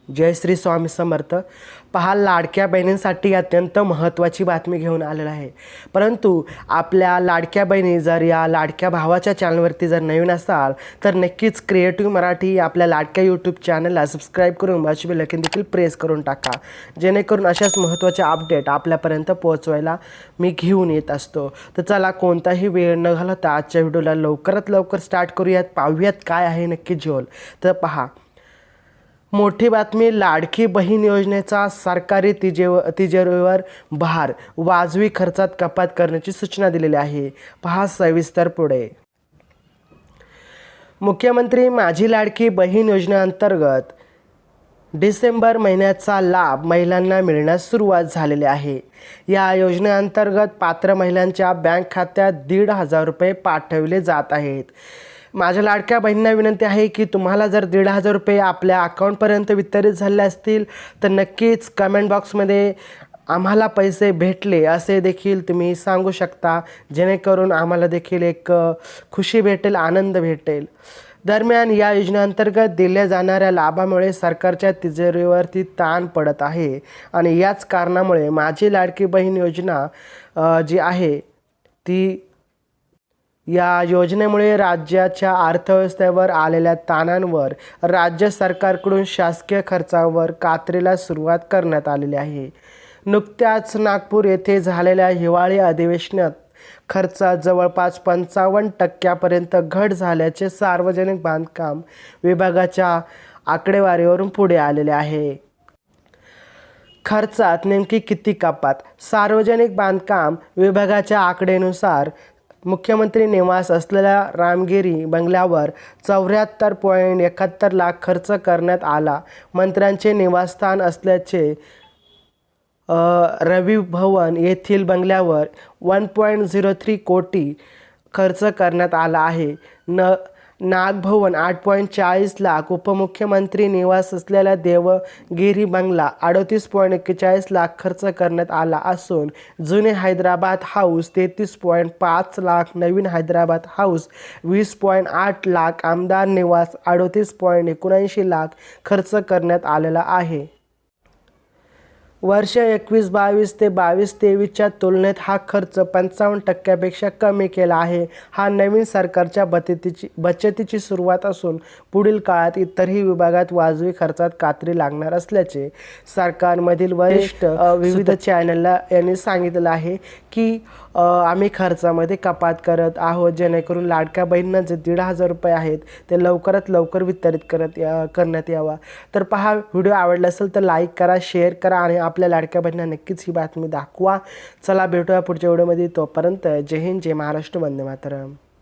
जय श्री स्वामी समर्थ। पहा, लाडक्या बहिणींसाठी अत्यंत महत्त्वाची बातमी घेऊन आलेला आहे। परंतु आपल्या लाडक्या बहिणी जर या लाडक्या भावाच्या चॅनलवरती जर नवीन असाल तर नक्कीच क्रिएटिव्ह मराठी आपल्या लाडक्या यूट्यूब चॅनलला सबस्क्राईब करून बाजूची बेल आयकॉन देखील प्रेस करून टाका, जेणेकरून अशाच महत्त्वाच्या अपडेट आपल्यापर्यंत पोहोचवायला मी घेऊन येत असतो। तर चला, कोणताही वेळ न घालवता आजच्या व्हिडिओला लवकरात लवकर स्टार्ट करूयात। पाहूयात काय आहे नक्की झोल। तर पहा, मोठी बातमी, लाडकी बहीण योजनेचा सरकारी तिजोरीवर भार, वाजवी खर्चात कपात करण्याची सूचना दिलेली आहे। पहा सविस्तर पुढे। मुख्यमंत्री माझी लाडकी बहीण योजनेअंतर्गत डिसेंबर महिन्याचा लाभ महिलांना मिळण्यास सुरुवात झालेली आहे। या योजनेअंतर्गत पात्र महिलांच्या बँक खात्यात 1,500 रुपये पाठवले जात आहेत। माझ्या लाडक्या बहिणींना विनंती आहे की तुम्हाला जर 1,500 रुपये आपल्या अकाउंटपर्यंत वितरित झाले असतील तर नक्कीच कमेंट बॉक्समध्ये आम्हाला पैसे भेटले असे देखील तुम्ही सांगू शकता, जेणेकरून आम्हाला देखील एक खुशी भेटेल, आनंद भेटेल। दरम्यान या योजनेअंतर्गत दिल्या जाणाऱ्या लाभामुळे सरकारच्या तिजोरीवरती ताण पडत आहे आणि याच कारणामुळे माझी लाडकी बहीण योजना जी आहे ती या योजनेमुळे राज्याच्या अर्थव्यवस्थेवर आलेल्या ताणांवर राज्य सरकारकडून शासकीय खर्चावर कात्रीला सुरुवात करण्यात आलेली आहे। नुकत्याच नागपूर येथे झालेल्या हिवाळी अधिवेशनात खर्चात जवळपास 55% घट झाल्याचे सार्वजनिक बांधकाम विभागाच्या आकडेवारीवरून पुढे आलेले आहे। खर्चात नेमकी किती कपात? सार्वजनिक बांधकाम विभागाच्या आकडेनुसार मुख्यमंत्री निवास असलेल्या रामगिरी बंगल्यावर 74.71 लाख खर्च करण्यात आला। मंत्र्यांचे निवासस्थान असल्याचे रवी भवन येथील बंगल्यावर 1.03 कोटी खर्च करण्यात आला आहे। नागभवन 8.40 लाख, उपमुख्यमंत्री निवास असलेला देवगिरी बंगला 38.41 लाख खर्च करण्यात आला असून जुने हैदराबाद हाऊस 33.5 लाख, नवीन हैदराबाद हाऊस 20.8 लाख, आमदार निवास 38.79 लाख खर्च करण्यात आलेला आहे। वर्ष 21-22 ते 22-23च्या तुलनेत हा खर्च 55% कमी केला आहे। हा नवीन सरकारच्या बचतीची सुरुवात असून पुढील काळात इतरही विभागात वाजवी खर्चात कात्री लागणार असल्याचे सरकारमधील वरिष्ठ विविध चॅनलला यांनी सांगितलं आहे की आम्ही खर्चामध्ये कपात करत आहोत, जेणेकरून लाडक्या बहिणींना जे 1,500 रुपये आहेत ते लवकरात लवकर वितरित करण्यात यावा। तर पहा, व्हिडिओ आवडला असेल तर लाईक करा, शेअर करा आणि आपल्या लाडक्या बहिणींना नक्कीच ही बातमी दाखवा। चला, भेटूया पुढच्या व्हिडिओमध्ये। तोपर्यंत जय हिंद, जय महाराष्ट्र, वंदे मातरम।